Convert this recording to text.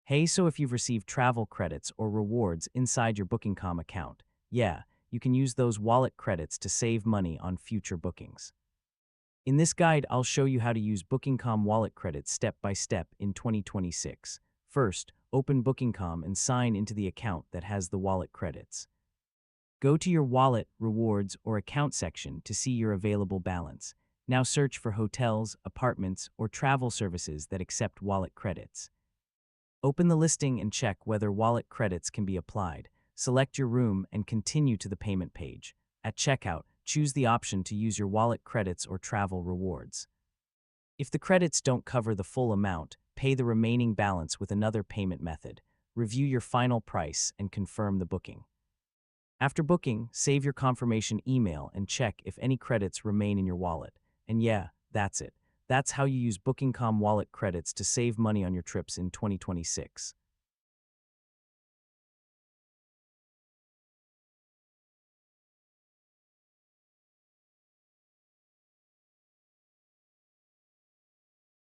Hey, so if you've received travel credits or rewards inside your Booking.com account, yeah, you can use those wallet credits to save money on future bookings. In this guide, I'll show you how to use Booking.com wallet credits step by step in 2026. First, open Booking.com and sign into the account that has the wallet credits. Go to your wallet, rewards, or account section to see your available balance. Now search for hotels, apartments, or travel services that accept wallet credits. Open the listing and check whether wallet credits can be applied. Select your room and continue to the payment page. At checkout, choose the option to use your wallet credits or travel rewards. If the credits don't cover the full amount, pay the remaining balance with another payment method. Review your final price and confirm the booking. After booking, save your confirmation email and check if any credits remain in your wallet. And yeah, that's it. That's how you use Booking.com wallet credits to save money on your trips in 2026.